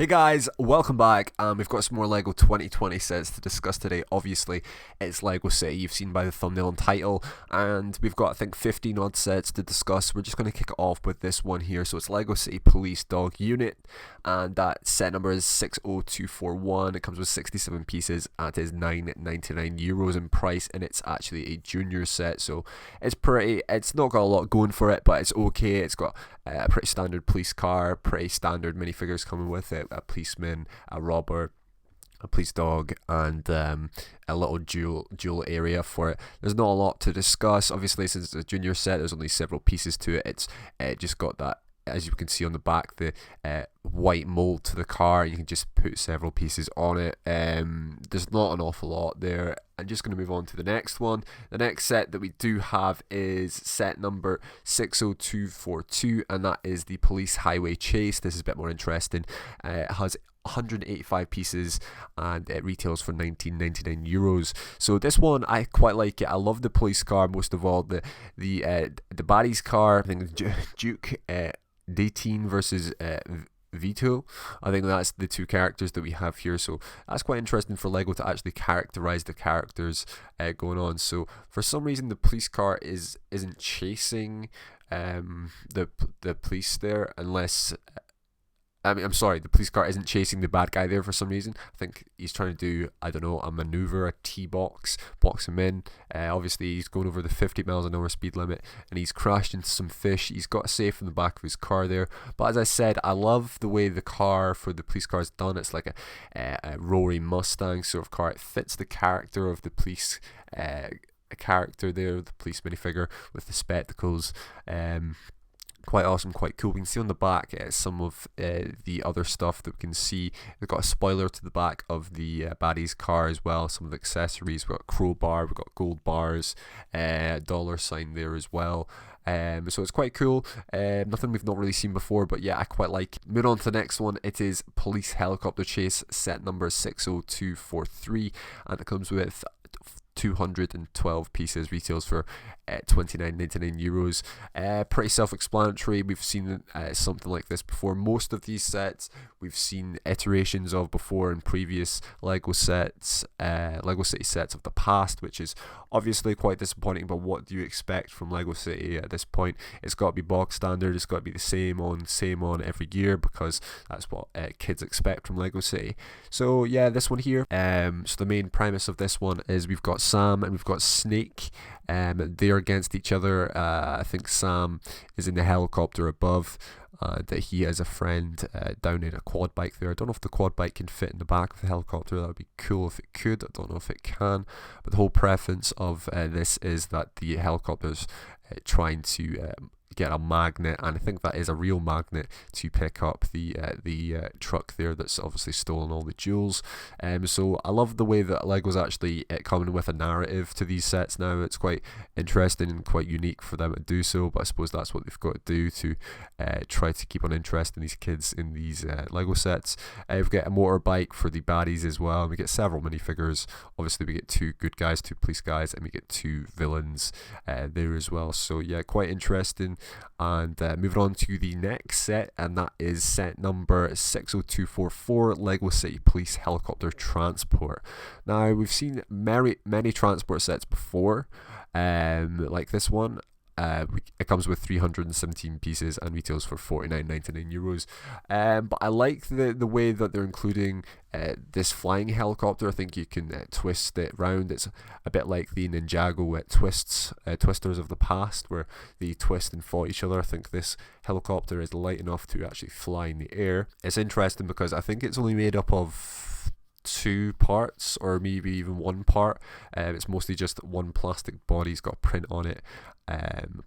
Hey guys, welcome back. We've got some more LEGO 2020 sets to discuss today. Obviously, it's LEGO City, you've seen by the thumbnail and title, and we've got, I think, 15 odd sets to discuss. We're just going to kick it off with this one here. So it's LEGO City Police Dog Unit, and that set number is 60241. It comes with 67 pieces, and it is €9.99 in price, and it's actually a junior set, so it's pretty, it's not got a lot going for it, but it's okay. It's got a pretty standard police car, pretty standard minifigures coming with it, a policeman, a robber, a police dog, and a little dual area for it. There's not a lot to discuss. Obviously, since it's a junior set, there's only several pieces to it. It's just got that, as you can see on the back, the white mold to the car. You can just put several pieces on it. There's not an awful lot there. I'm just going to move on to the next one. The next set that we do have is set number 60242, and that is the Police Highway Chase. This is a bit more interesting. It has 185 pieces, and it retails for €19.99. So this one, I quite like it. I love the police car most of all. The baddies car, I think Duke 18 versus Vito. I think that's the two characters that we have here, so that's quite interesting for LEGO to actually characterize the characters going on. So for some reason the police car isn't chasing the police there, unless I'm sorry, the police car isn't chasing the bad guy there for some reason. I think he's trying to do, I don't know, a maneuver, a T-box, box him in. Obviously, he's going over the 50 miles an hour speed limit, and he's crashed into some fish. He's got a safe in the back of his car there. But as I said, I love the way the car for the police car is done. It's like a Rory Mustang sort of car. It fits the character of the police a character there, the police minifigure with the spectacles. Quite awesome, quite cool. We can see on the back some of the other stuff that we can see. We've got a spoiler to the back of the baddie's car as well. Some of the accessories. We've got a crowbar, we've got gold bars, dollar sign there as well. So it's quite cool. Nothing we've not really seen before, but yeah, I quite like it. Moving on to the next one, it is Police Helicopter Chase, set number 60243, and it comes with 212 pieces, retails for €29.99. Pretty self-explanatory. We've seen something like this before. Most of these sets we've seen iterations of before in previous LEGO sets, LEGO City sets of the past, which is obviously quite disappointing. But what do you expect from LEGO City at this point? It's got to be bog standard. It's got to be the same on every year, because that's what kids expect from LEGO City. So yeah, this one here. So the main premise of this one is we've got Sam and we've got Snake. They're against each other. I think Sam is in the helicopter above, that he has a friend down in a quad bike there. I don't know if the quad bike can fit in the back of the helicopter. That would be cool if it could. I don't know if it can. But the whole preference of this is that the helicopter's trying to get a magnet, and I think that is a real magnet, to pick up the truck there that's obviously stolen all the jewels. So I love the way that LEGO's actually coming with a narrative to these sets now. It's quite interesting and quite unique for them to do so, but I suppose that's what they've got to do to try to keep on interesting these kids in these LEGO sets. We get a motorbike for the baddies as well, and we get several minifigures. Obviously we get two good guys, two police guys, and we get two villains there as well. So yeah, quite interesting. And moving on to the next set, and that is set number 60244, LEGO City Police Helicopter Transport. Now, we've seen many transport sets before, like this one. It comes with 317 pieces and retails for €49.99. But I like the way that they're including this flying helicopter. I think you can twist it round. It's a bit like the Ninjago twisters of the past, where they twist and fought each other. I think this helicopter is light enough to actually fly in the air. It's interesting because I think it's only made up of two parts, or maybe even one part. It's mostly just one plastic body. It's got a print on it.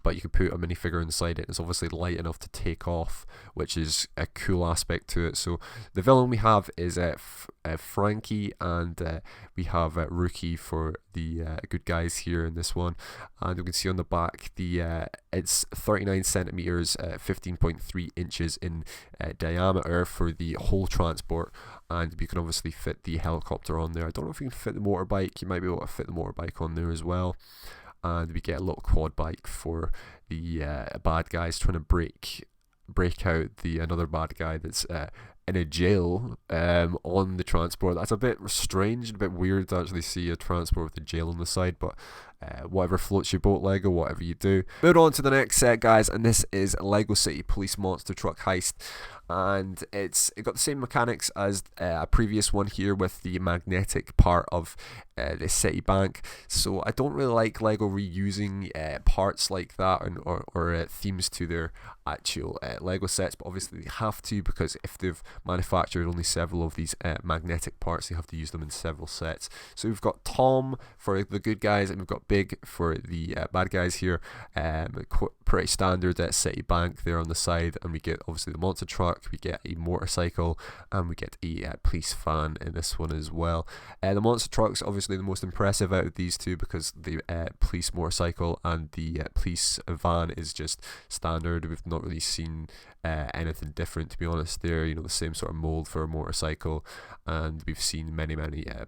But you can put a minifigure inside it. It's obviously light enough to take off, which is a cool aspect to it. So the villain we have is Frankie, and we have Rookie for the good guys here in this one. And we can see on the back it's 39 centimeters, 15.3 inches in diameter for the whole transport, and you can obviously fit the helicopter on there. I don't know if you can fit the motorbike. You might be able to fit the motorbike on there as well. And we get a little quad bike for the bad guys trying to break out the another bad guy that's in a jail on the transport. That's a bit strange, a bit weird to actually see a transport with a jail on the side, but whatever floats your boat, Lego, whatever you do. Moving on to the next set, guys, and this is Lego City Police Monster Truck Heist. And it got the same mechanics as a previous one here with the magnetic part of the city bank. So I don't really like Lego reusing parts like that or themes to their actual Lego sets, but obviously they have to, because if they've manufactured only several of these magnetic parts, they have to use them in several sets. So we've got Tom for the good guys, and we've got Big for the bad guys here. Pretty standard city bank there on the side, and we get obviously the monster truck, we get a motorcycle, and we get a police van in this one as well. The monster truck's obviously the most impressive out of these two, because the police motorcycle and the police van is just standard. We've not really seen anything different, to be honest. They're, the same sort of mold for a motorcycle, and we've seen many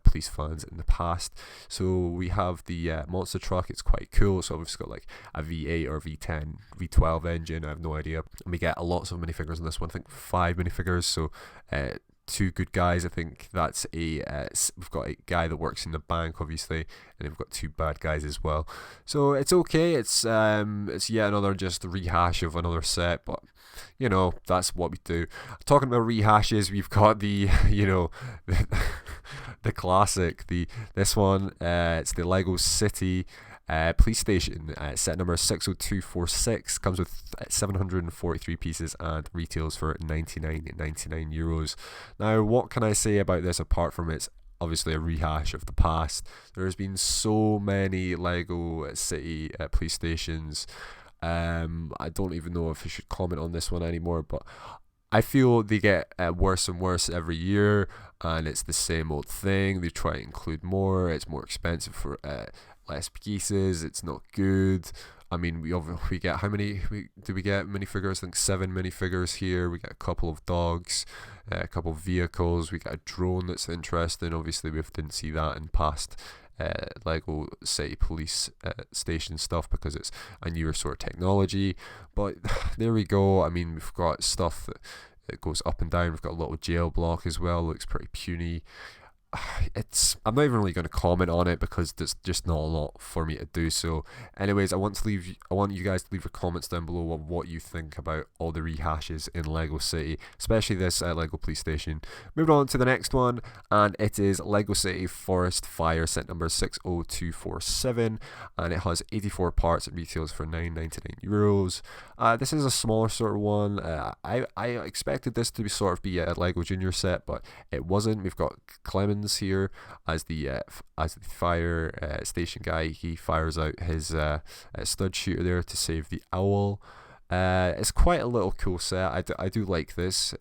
police vans in the past. So we have the monster truck. It's quite cool. So we've got like a V8 or V10 V12 engine, I have no idea, and we get lots of minifigures in this one. I think 5 minifigures, so 2 good guys. I think that's we've got a guy that works in the bank, obviously, and we've got 2 bad guys as well. So it's okay. It's yet another just rehash of another set, but that's what we do. Talking about rehashes, we've got the the classic, this one. It's the Lego City police station, set number 60246, comes with 743 pieces and retails for €99.99. Now, what can I say about this apart from it's obviously a rehash of the past? There's been so many Lego City police stations. I don't even know if I should comment on this one anymore, but I feel they get worse and worse every year, and it's the same old thing. They try to include more. It's more expensive for less pieces. It's not good. I mean, we get, how many do we get minifigures? I think 7 minifigures here. We get a couple of dogs, a couple of vehicles. We get a drone that's interesting. Obviously, we didn't see that in past Lego City Police Station stuff, because it's a newer sort of technology. But there we go. I mean, we've got stuff that goes up and down. We've got a little jail block as well. Looks pretty puny. I'm not even really going to comment on it, because there's just not a lot for me to do. So anyways, I want you guys to leave your comments down below on what you think about all the rehashes in Lego City, especially this Lego Police Station. Moving on to the next one, and it is Lego City Forest Fire, set number 60247, and it has 84 parts. It retails for €9.99. This is a smaller sort of one. I expected this to be a Lego Junior set, but it wasn't. We've got Clemens here as the fire station guy. He fires out his stud shooter there to save the owl. It's quite a little cool set. I do like this.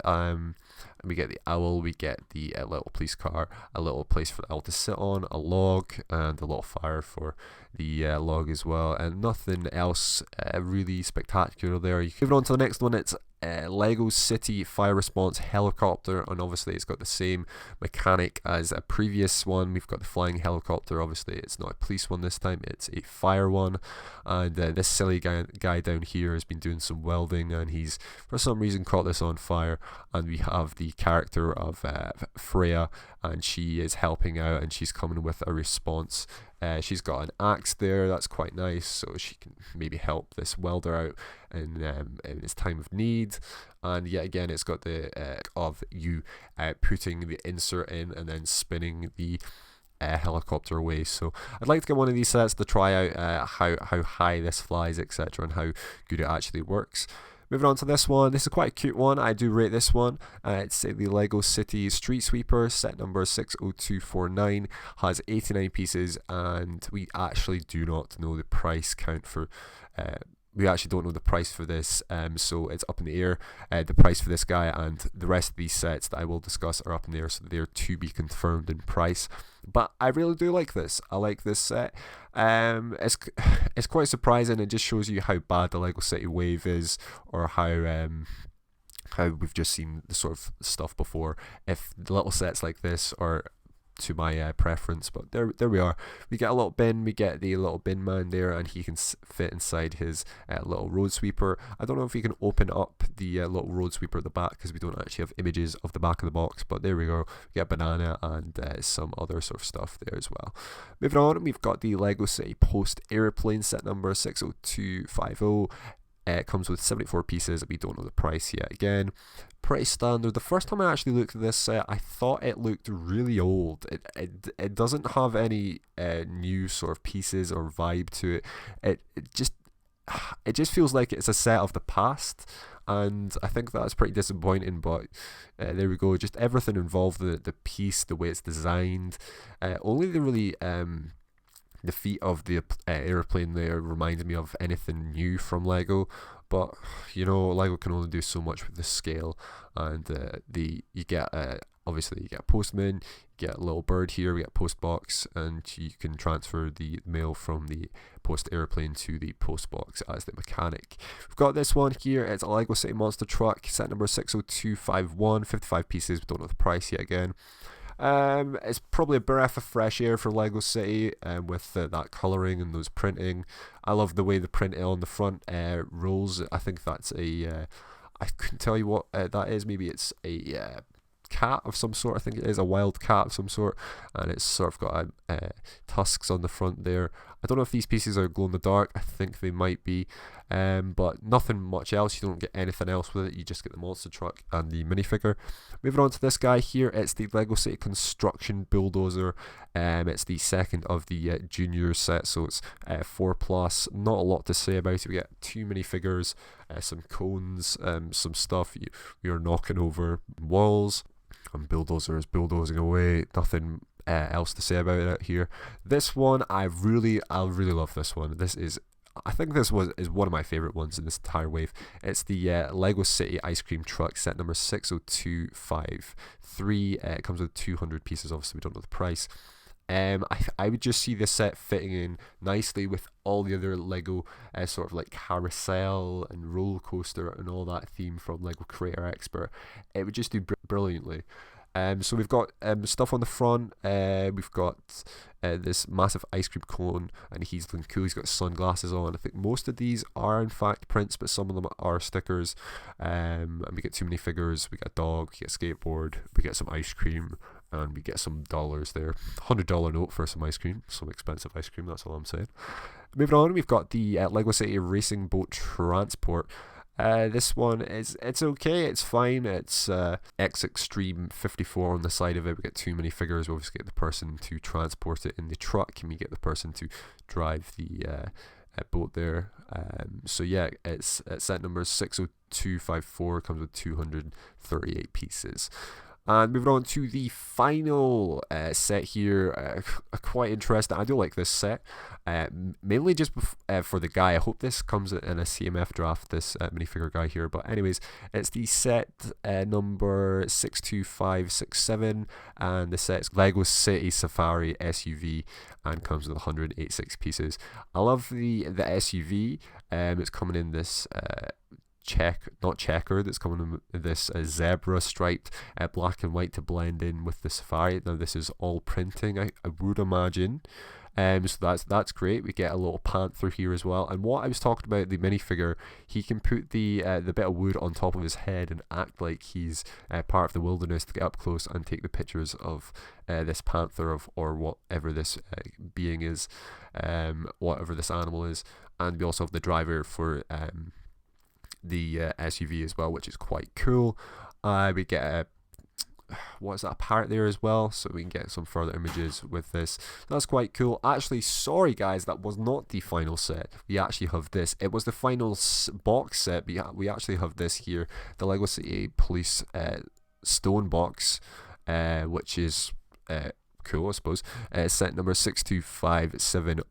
We get the owl, we get the little police car, a little place for the owl to sit on, a log, and a little fire for the log as well, and nothing else really spectacular there. Moving on to the next one, it's Lego City Fire Response Helicopter, and obviously it's got the same mechanic as a previous one. We've got the flying helicopter. Obviously it's not a police one this time, it's a fire one, and this silly guy down here has been doing some welding, and he's for some reason caught this on fire, and we have the character of Freya, and she is helping out, and she's coming with a response. She's got an axe there, that's quite nice, so she can maybe help this welder out in his time of need. And yet again, it's got the of you putting the insert in and then spinning the helicopter away. So I'd like to get one of these sets to try out how high this flies, etc., and how good it actually works. Moving on to this one. This is quite a cute one. I do rate this one. It's the Lego City Street Sweeper, set number 60249. Has 89 pieces, and we actually do not know the price count for. We actually don't know the price for this, so it's up in the air. The price for this guy and the rest of these sets that I will discuss are up in the air, so they're to be confirmed in price. But I really do like this. I like this set. It's quite surprising. It just shows you how bad the Lego City wave is, or how we've just seen the sort of stuff before. If the little sets like this are to my preference, but there we are. We get a little bin, we get the little bin man there, and he can fit inside his little road sweeper. I don't know if we can open up the little road sweeper at the back, because we don't actually have images of the back of the box, but there we go. We get a banana and some other sort of stuff there as well. Moving on, we've got the Lego City Post Airplane set number 60250. It comes with 74 pieces. We don't know the price yet. Again, pretty standard. The first time I actually looked at this set, I thought it looked really old. It doesn't have any new sort of pieces or vibe to it. It just feels like it's a set of the past, and I think that's pretty disappointing. But there we go. Just everything involved, the piece, the way it's designed. Only the really the feet of the airplane there reminds me of anything new from Lego, but you know, Lego can only do so much with the scale, and you get obviously you get a postman, you get a little bird here, we get post box, and you can transfer the mail from the post airplane to the post box as the mechanic. We've got this one here. It's a Lego City Monster Truck, set number 60251, 55 pieces. We don't know the price yet. Again, it's probably a breath of fresh air for Lego City, with that colouring and those printing. I love the way the print on the front rolls. I think that's I couldn't tell you what that is. Maybe it's a cat of some sort. I think it is a wild cat of some sort, and it's sort of got tusks on the front there. I don't know if these pieces are glow in the dark. I think they might be, but nothing much else. You don't get anything else with it. You just get the monster truck and the minifigure. Moving on to this guy here, it's the Lego City Construction Bulldozer. It's the second of the junior set, so it's 4+. Not a lot to say about it. We get 2 minifigures, some cones, some stuff. You're knocking over walls, and Bulldozer is bulldozing away. Nothing else to say about it here. This one, I really love this one. I think this is one of my favourite ones in this entire wave. It's the Lego City Ice Cream Truck, set number 60253. It comes with 200 pieces. Obviously, we don't know the price. I would just see this set fitting in nicely with all the other Lego sort of like carousel and roller coaster and all that theme from Lego Creator Expert. It would just do brilliantly. So we've got stuff on the front. We've got this massive ice cream cone, and he's looking cool. He's got sunglasses on. I think most of these are in fact prints, but some of them are stickers. And we get 2 minifigures. We get a dog. We get a skateboard. We get some ice cream, and we get some dollars there. $100 note for some ice cream. Some expensive ice cream. That's all I'm saying. Moving on, we've got the Lego City Racing Boat Transport. This one it's okay, it's fine. It's X Extreme 54 on the side of it. We get 2 minifigures. We obviously get the person to transport it in the truck, and we get the person to drive the boat there. So yeah, it's set number 60254. Comes with 238 pieces. And moving on to the final set here, quite interesting. I do like this set, mainly just for the guy. I hope this comes in a CMF draft, this minifigure guy here. But anyways, it's the set number 62567, and the set's Lego City Safari SUV, and comes with 186 pieces. I love the SUV. It's coming in this not checkered, it's coming in this zebra striped black and white to blend in with the Safari. Now this is all printing, I would imagine. So that's great. We get a little panther here as well. And what I was talking about, the minifigure, he can put the bit of wood on top of his head and act like he's part of the wilderness to get up close and take the pictures of this panther or whatever this being is, whatever this animal is. And we also have the driver for the SUV as well, which is quite cool. We get a parrot there as well, so we can get some further images with this. That's quite cool. Actually, sorry guys, that was not the final set. We actually have this. It was the final box set. We actually have this here, the Lego City Police stone box, which is cool, I suppose. Set number 62570.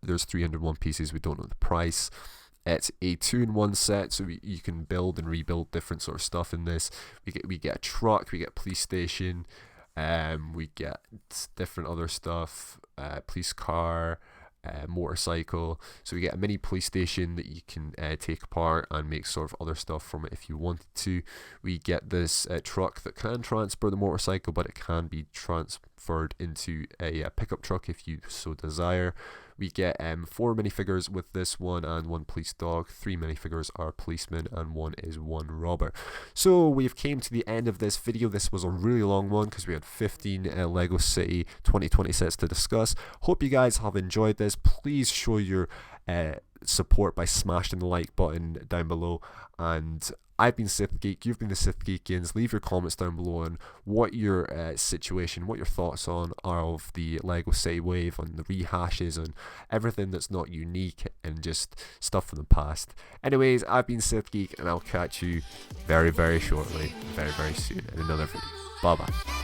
There's 301 pieces. We don't know the price. It's a 2-in-1 set, so you can build and rebuild different sort of stuff in this. We get a truck, we get a police station, we get different other stuff, police car, motorcycle. So we get a mini police station that you can take apart and make sort of other stuff from it if you wanted to. We get this truck that can transport the motorcycle, but it can be transferred transferred into a pickup truck if you so desire. We get 4 minifigures with this one and 1 police dog. 3 minifigures are policemen and 1 is 1 robber. So we've came to the end of this video. This was a really long one because we had 15 LEGO City 2020 sets to discuss. Hope you guys have enjoyed this. Please show your support by smashing the like button down below. And I've been SithGeek, you've been the SithGeekians. Leave your comments down below on what your situation, what your thoughts on are of the LEGO City wave, on the rehashes, and everything that's not unique and just stuff from the past. Anyways, I've been SithGeek, and I'll catch you very, very shortly, very, very soon in another video. Bye bye.